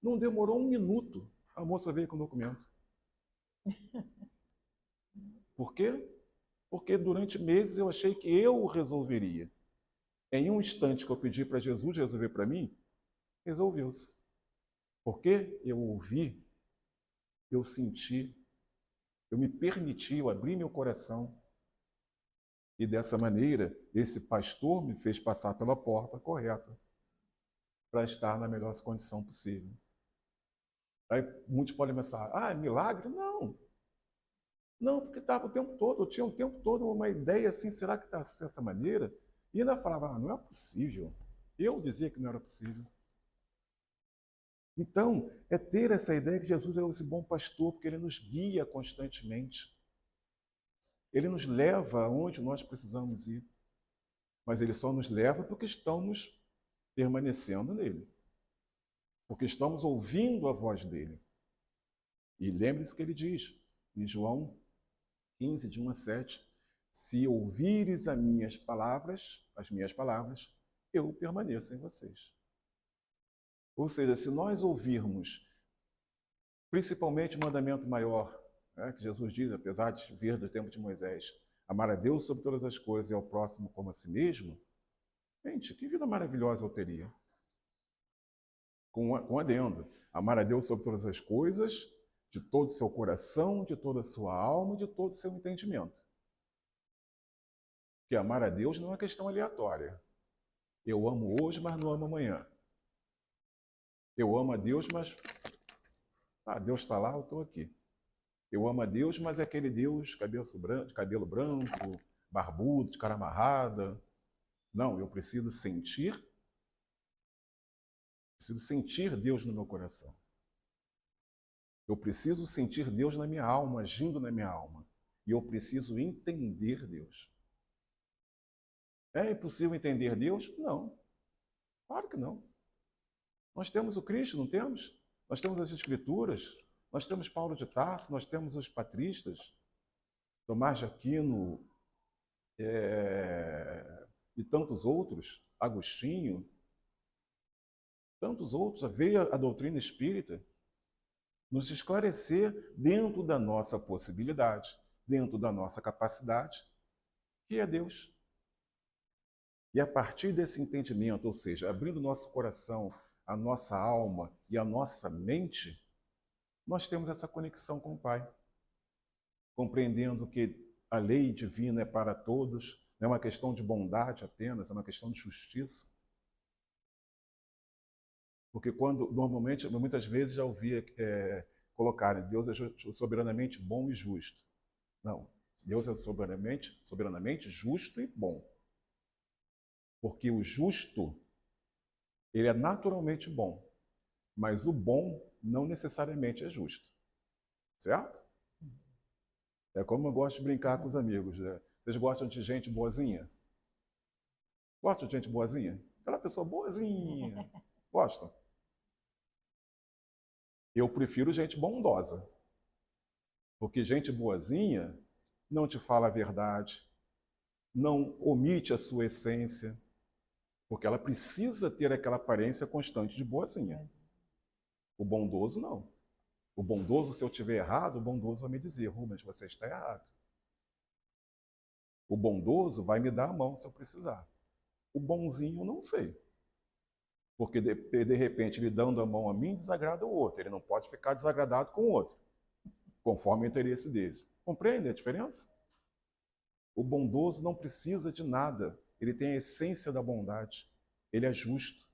Não demorou um minuto, a moça veio com o documento. Por quê? Porque durante meses eu achei que eu resolveria. Em um instante que eu pedi para Jesus resolver para mim, resolveu-se. Porque eu ouvi, eu senti, eu me permiti, eu abri meu coração. E dessa maneira, esse pastor me fez passar pela porta correta para estar na melhor condição possível. Aí muitos podem pensar, é milagre? Não. Não, porque estava o tempo todo, eu tinha o tempo todo uma ideia assim, será que está dessa maneira? E ainda falava, não é possível. Eu dizia que não era possível. Então, é ter essa ideia que Jesus é esse bom pastor, porque ele nos guia constantemente. Ele nos leva aonde nós precisamos ir. Mas ele só nos leva porque estamos permanecendo nele. Porque estamos ouvindo a voz dele. E lembre-se que ele diz, em João 15, de 1 a 7, se ouvires as minhas palavras, eu permaneço em vocês. Ou seja, se nós ouvirmos, principalmente o mandamento maior, que Jesus diz, apesar de vir do tempo de Moisés, amar a Deus sobre todas as coisas e ao próximo como a si mesmo, gente, que vida maravilhosa eu teria. Com adendo, amar a Deus sobre todas as coisas, de todo o seu coração, de toda a sua alma, de todo o seu entendimento. Porque amar a Deus não é uma questão aleatória. Eu amo hoje, mas não amo amanhã. Eu amo a Deus, mas Deus está lá, eu estou aqui. Eu amo a Deus, mas é aquele Deus de cabelo branco, barbudo, de cara amarrada. Não, eu preciso sentir Deus no meu coração. Eu preciso sentir Deus na minha alma, agindo na minha alma. E eu preciso entender Deus. É impossível entender Deus? Não. Claro que não. Nós temos o Cristo, não temos? Nós temos as Escrituras, nós temos Paulo de Tarso, nós temos os patristas, Tomás de Aquino e tantos outros, Agostinho, tantos outros, veio a doutrina espírita nos esclarecer dentro da nossa possibilidade, dentro da nossa capacidade, que é Deus. E a partir desse entendimento, ou seja, abrindo nosso coração, a nossa alma e a nossa mente, nós temos essa conexão com o Pai, compreendendo que a lei divina é para todos, não é uma questão de bondade apenas, é uma questão de justiça. Porque normalmente, muitas vezes já ouvia colocarem Deus é soberanamente bom e justo. Não, Deus é soberanamente justo e bom. Porque o justo Ele é naturalmente bom, mas o bom não necessariamente é justo. Certo? É como eu gosto de brincar com os amigos. Né? Vocês gostam de gente boazinha? Gostam de gente boazinha? Aquela pessoa boazinha. Gostam? Eu prefiro gente bondosa. Porque gente boazinha não te fala a verdade, não omite a sua essência, porque ela precisa ter aquela aparência constante de boazinha. O bondoso não. O bondoso, se eu estiver errado, o bondoso vai me dizer, Rubens, você está errado. O bondoso vai me dar a mão se eu precisar. O bonzinho, não sei. Porque, de repente, ele dando a mão a mim, desagrada o outro. Ele não pode ficar desagradado com o outro, conforme o interesse deles. Compreende a diferença? O bondoso não precisa de nada. Ele tem a essência da bondade. Ele é justo.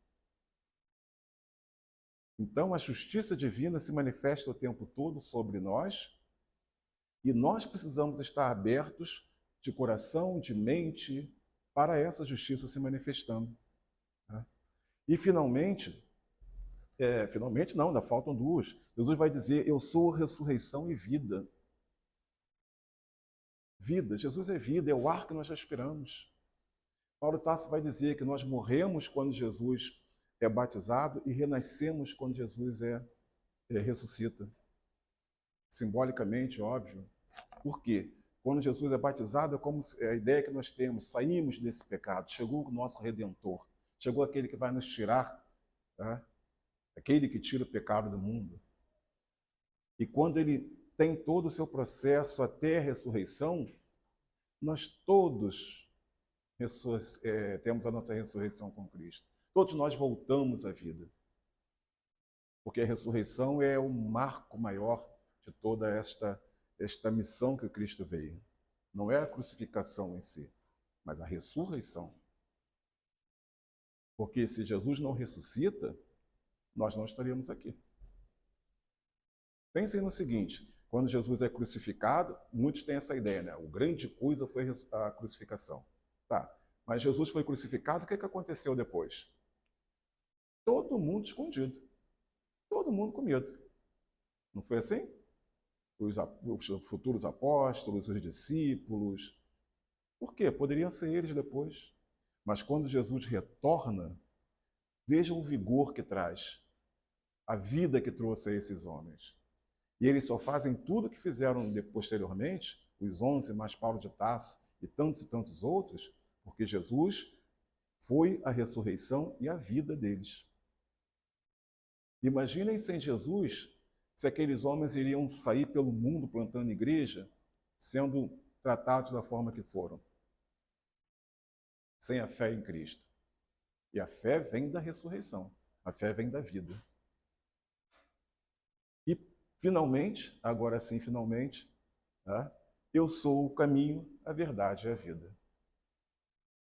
Então, a justiça divina se manifesta o tempo todo sobre nós e nós precisamos estar abertos de coração, de mente, para essa justiça se manifestando. Né? E, finalmente não, ainda faltam duas. Jesus vai dizer, eu sou ressurreição e vida. Vida, Jesus é vida, é o ar que nós respiramos. Paulo Tarso vai dizer que nós morremos quando Jesus é batizado e renascemos quando Jesus ressuscita. Simbolicamente, óbvio. Por quê? Quando Jesus é batizado, é como a ideia que nós temos, saímos desse pecado, chegou o nosso Redentor, chegou aquele que vai nos tirar, tá? Aquele que tira o pecado do mundo. E quando ele tem todo o seu processo até a ressurreição, nós todos temos a nossa ressurreição com Cristo. Todos nós voltamos à vida. Porque a ressurreição é o marco maior de toda esta missão que o Cristo veio. Não é a crucificação em si, mas a ressurreição. Porque se Jesus não ressuscita, nós não estaríamos aqui. Pensem no seguinte, quando Jesus é crucificado, muitos têm essa ideia, né? O grande coisa foi a crucificação. Tá, mas Jesus foi crucificado, o que aconteceu depois? Todo mundo escondido. Todo mundo com medo. Não foi assim? Os futuros apóstolos, os discípulos. Por quê? Poderiam ser eles depois. Mas quando Jesus retorna, vejam o vigor que traz, a vida que trouxe a esses homens. E eles só fazem tudo o que fizeram posteriormente, os 11 mais Paulo de Tarso e tantos outros, porque Jesus foi a ressurreição e a vida deles. Imaginem sem Jesus, se aqueles homens iriam sair pelo mundo plantando igreja, sendo tratados da forma que foram, sem a fé em Cristo. E a fé vem da ressurreição, a fé vem da vida. E, finalmente, agora sim, finalmente, tá? Eu sou o caminho, a verdade e a vida.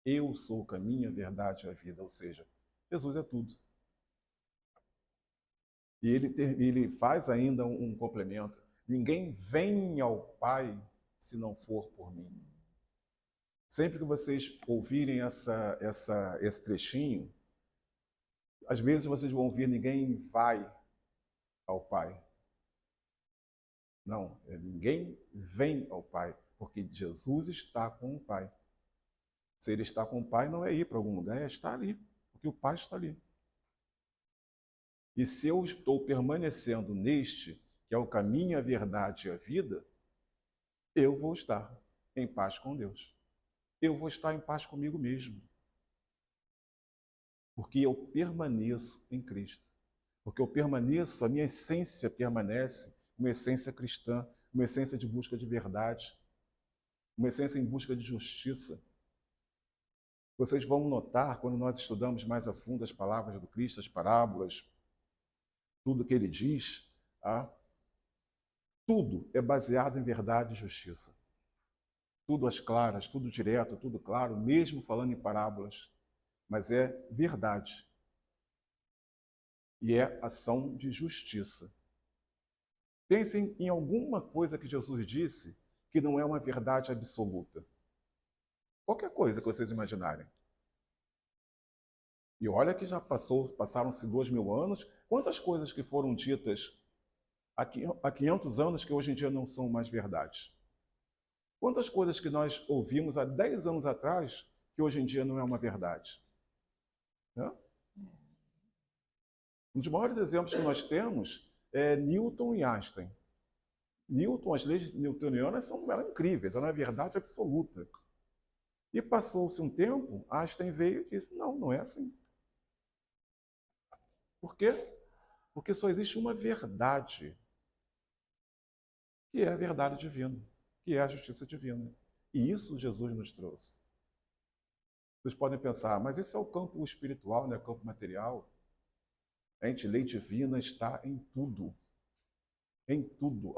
Eu sou o caminho, a verdade e a vida, ou seja, Jesus é tudo. E ele faz ainda um complemento. Ninguém vem ao Pai se não for por mim. Sempre que vocês ouvirem esse trechinho, às vezes vocês vão ouvir ninguém vai ao Pai. Não, ninguém vem ao Pai, porque Jesus está com o Pai. Se ele está com o Pai, não é ir para algum lugar, é estar ali, porque o Pai está ali. E se eu estou permanecendo neste, que é o caminho, a verdade e a vida, eu vou estar em paz com Deus. Eu vou estar em paz comigo mesmo. Porque eu permaneço em Cristo. Porque eu permaneço, a minha essência permanece, uma essência cristã, uma essência de busca de verdade, uma essência em busca de justiça. Vocês vão notar, quando nós estudamos mais a fundo as palavras do Cristo, as parábolas, tudo que ele diz, tudo é baseado em verdade e justiça. Tudo às claras, tudo direto, tudo claro, mesmo falando em parábolas, mas é verdade. E é ação de justiça. Pensem em alguma coisa que Jesus disse que não é uma verdade absoluta. Qualquer coisa que vocês imaginarem. E olha que já passaram-se 2000 anos, quantas coisas que foram ditas há 500 anos que hoje em dia não são mais verdade? Quantas coisas que nós ouvimos há 10 anos atrás que hoje em dia não é uma verdade? Né? Um dos maiores exemplos que nós temos é Newton e Einstein. Newton, as leis newtonianas eram incríveis, eram a verdade absoluta. E passou-se um tempo, Einstein veio e disse, não, não é assim. Por quê? Porque só existe uma verdade, que é a verdade divina, que é a justiça divina. E isso Jesus nos trouxe. Vocês podem pensar, mas esse é o campo espiritual, não é o campo material? Gente, lei divina está em tudo,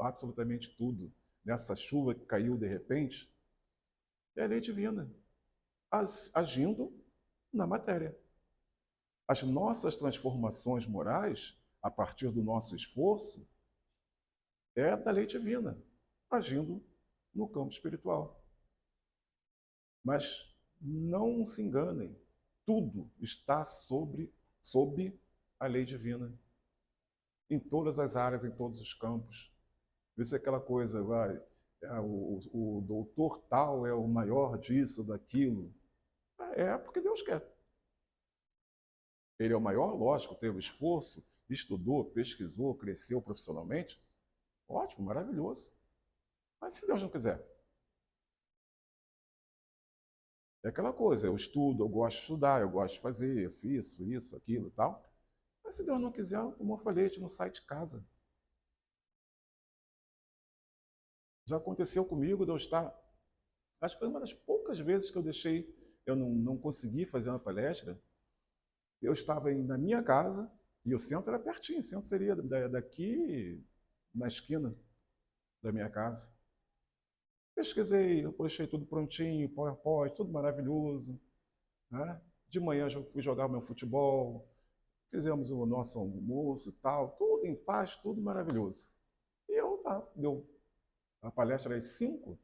absolutamente tudo. Nessa chuva que caiu de repente, é a lei divina, agindo na matéria. As nossas transformações morais, a partir do nosso esforço, é da lei divina, agindo no campo espiritual. Mas não se enganem, tudo está sob a lei divina. Em todas as áreas, em todos os campos. Isso é aquela coisa, o doutor tal é o maior disso, daquilo. É porque Deus quer. Ele é o maior, lógico, teve esforço, estudou, pesquisou, cresceu profissionalmente. Ótimo, maravilhoso. Mas se Deus não quiser? É aquela coisa, eu estudo, eu gosto de estudar, eu gosto de fazer, eu fiz isso, aquilo e tal. Mas se Deus não quiser, como eu falei, a gente não sai de casa. Já aconteceu comigo de eu estar... Acho que foi uma das poucas vezes que eu não consegui fazer uma palestra. Eu estava na minha casa, e o centro era pertinho, o centro seria daqui na esquina da minha casa. Pesquisei, eu deixei tudo prontinho, PowerPoint, tudo maravilhoso. Né? De manhã eu fui jogar meu futebol, fizemos o nosso almoço e tal, tudo em paz, tudo maravilhoso. E eu, deu a palestra às 5,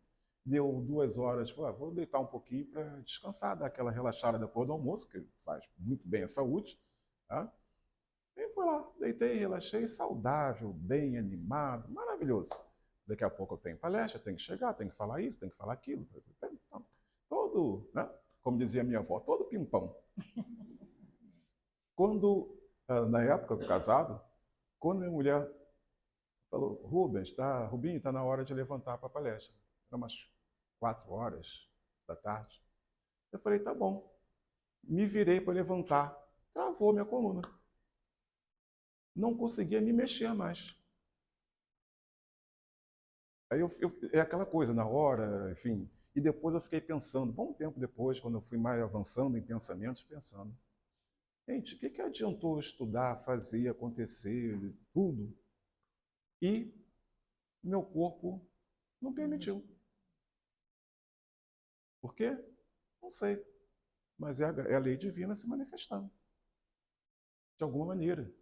deu 2 horas, falei, vou deitar um pouquinho para descansar, dar aquela relaxada depois do almoço, que faz muito bem à saúde. Tá? E fui lá, deitei, relaxei, saudável, bem animado, maravilhoso. Daqui a pouco eu tenho palestra, tenho que chegar, tenho que falar isso, tenho que falar aquilo. Todo, né? Como dizia minha avó, todo pimpão. Quando, na época, casado, quando minha mulher falou, Rubinho, está na hora de levantar para a palestra. Era umas 4 horas da tarde. Eu falei, tá bom. Me virei para levantar. Travou minha coluna. Não conseguia me mexer mais. Aí é aquela coisa, na hora, enfim. E depois eu fiquei pensando, bom tempo depois, quando eu fui mais avançando em pensamentos, pensando. Gente, o que adiantou estudar, fazer, acontecer, tudo? E meu corpo não permitiu. Por quê? Não sei. Mas é a lei divina se manifestando. De alguma maneira.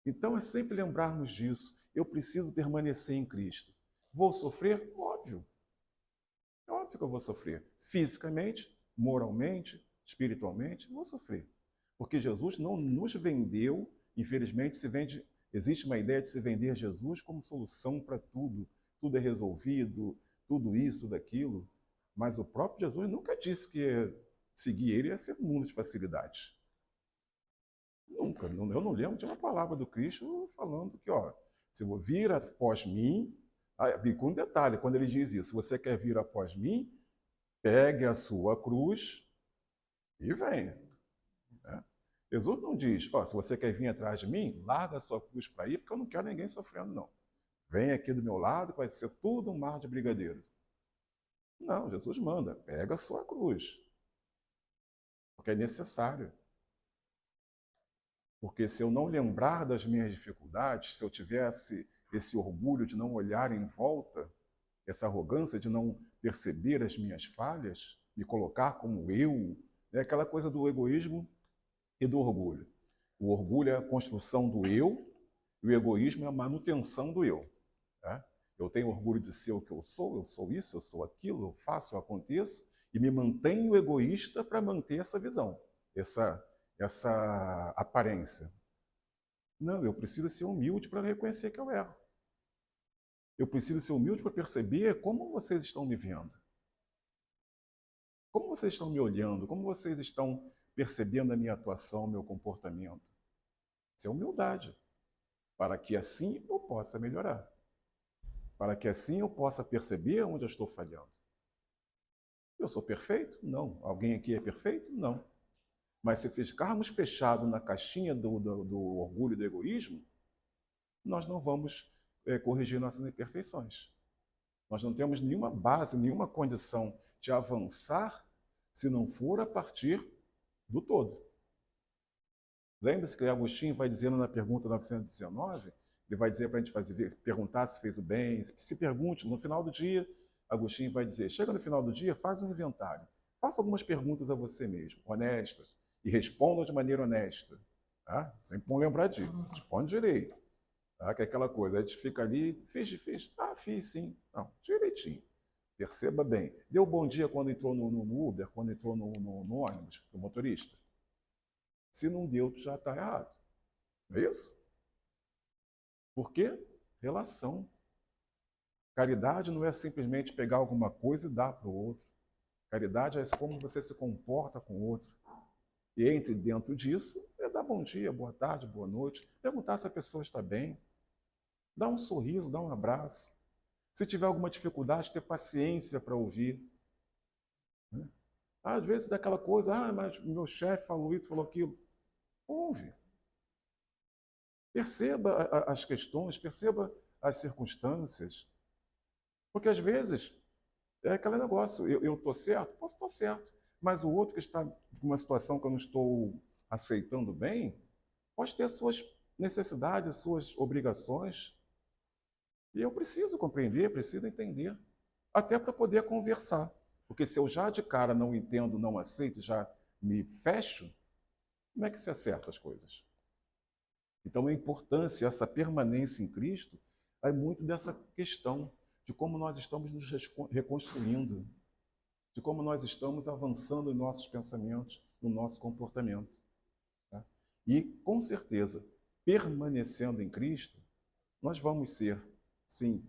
Então é sempre lembrarmos disso. Eu preciso permanecer em Cristo. Vou sofrer? Óbvio. É óbvio que eu vou sofrer. Fisicamente, moralmente, espiritualmente, vou sofrer. Porque Jesus não nos vendeu, infelizmente, existe uma ideia de se vender Jesus como solução para tudo. Tudo é resolvido, tudo isso, daquilo. Mas o próprio Jesus nunca disse que seguir ele ia ser um mundo de facilidades. Nunca. Eu não lembro de uma palavra do Cristo falando que, se vou vir após mim, e com um detalhe, quando ele diz isso, se você quer vir após mim, pegue a sua cruz e venha. Né? Jesus não diz, se você quer vir atrás de mim, larga a sua cruz para ir, porque eu não quero ninguém sofrendo, não. Vem aqui do meu lado, que vai ser tudo um mar de brigadeiro. Não, Jesus manda, pega a sua cruz. Porque é necessário. Porque se eu não lembrar das minhas dificuldades, se eu tivesse esse orgulho de não olhar em volta, essa arrogância de não perceber as minhas falhas, me colocar como eu, é aquela coisa do egoísmo e do orgulho. O orgulho é a construção do eu, e o egoísmo é a manutenção do eu. Tá? Eu tenho orgulho de ser o que eu sou isso, eu sou aquilo, eu faço, eu aconteço, e me mantenho egoísta para manter essa visão. essa aparência. Não, eu preciso ser humilde para reconhecer que eu erro. Eu preciso ser humilde para perceber como vocês estão me vendo. Como vocês estão me olhando? Como vocês estão percebendo a minha atuação, o meu comportamento? Isso é humildade, para que assim eu possa melhorar. Para que assim eu possa perceber onde eu estou falhando. Eu sou perfeito? Não. Alguém aqui é perfeito? Não. Mas se ficarmos fechados na caixinha do orgulho e do egoísmo, nós não vamos corrigir nossas imperfeições. Nós não temos nenhuma base, nenhuma condição de avançar se não for a partir do todo. Lembre-se que Agostinho vai dizendo na pergunta 919, ele vai dizer para a gente perguntar se fez o bem, se pergunte, no final do dia, Agostinho vai dizer, chega no final do dia, faz um inventário, faça algumas perguntas a você mesmo, honestas, e responda de maneira honesta. Tá? Sempre bom lembrar disso, responde direito. Tá? Que é aquela coisa, a gente fica ali, fiz. Ah, fiz sim. Não, direitinho. Perceba bem. Deu bom dia quando entrou no Uber, quando entrou no ônibus, o motorista? Se não deu, já está errado. Não é isso? Por quê? Relação. Caridade não é simplesmente pegar alguma coisa e dar para o outro. Caridade é como você se comporta com o outro. E entre dentro disso, é dar bom dia, boa tarde, boa noite, perguntar se a pessoa está bem, dar um sorriso, dar um abraço. Se tiver alguma dificuldade, ter paciência para ouvir. Às vezes dá aquela coisa, mas meu chefe falou isso, falou aquilo. Ouve. Perceba as questões, perceba as circunstâncias. Porque às vezes é aquele negócio, eu estou certo? Posso estar certo. Mas o outro que está em uma situação que eu não estou aceitando bem, pode ter suas necessidades, suas obrigações. E eu preciso compreender, preciso entender. Até para poder conversar. Porque se eu já de cara não entendo, não aceito, já me fecho, como é que se acerta as coisas? Então a importância, essa permanência em Cristo, é muito dessa questão de como nós estamos nos reconstruindo, de como nós estamos avançando em nossos pensamentos, no nosso comportamento. Tá? E, com certeza, permanecendo em Cristo, nós vamos ser, sim,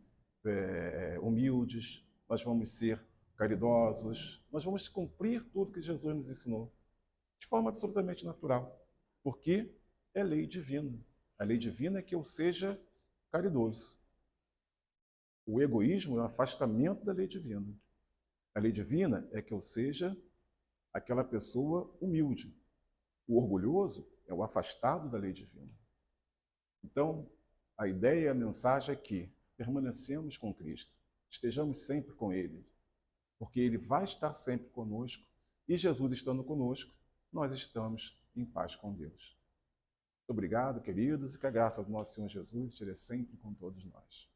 humildes, nós vamos ser caridosos, nós vamos cumprir tudo que Jesus nos ensinou, de forma absolutamente natural, porque é lei divina. A lei divina é que eu seja caridoso. O egoísmo é o afastamento da lei divina. A lei divina é que eu seja aquela pessoa humilde. O orgulhoso é o afastado da lei divina. Então, a ideia e a mensagem é que permanecemos com Cristo, estejamos sempre com Ele, porque Ele vai estar sempre conosco e Jesus estando conosco, nós estamos em paz com Deus. Muito obrigado, queridos, e que a graça do nosso Senhor Jesus esteja sempre com todos nós.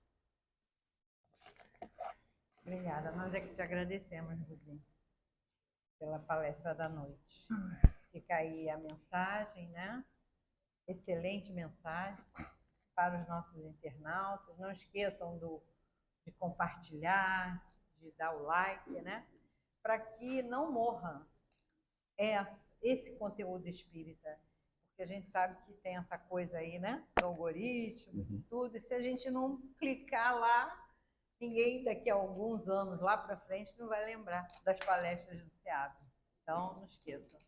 Obrigada. Nós é que te agradecemos, Ruzinho, pela palestra da noite. Fica aí a mensagem, né? Excelente mensagem para os nossos internautas. Não esqueçam de compartilhar, de dar o like, né? Para que não morra esse conteúdo espírita. Porque a gente sabe que tem essa coisa aí, né? Do algoritmo, tudo. E se a gente não clicar lá, ninguém daqui a alguns anos lá para frente não vai lembrar das palestras do SEAB. Então, não esqueçam.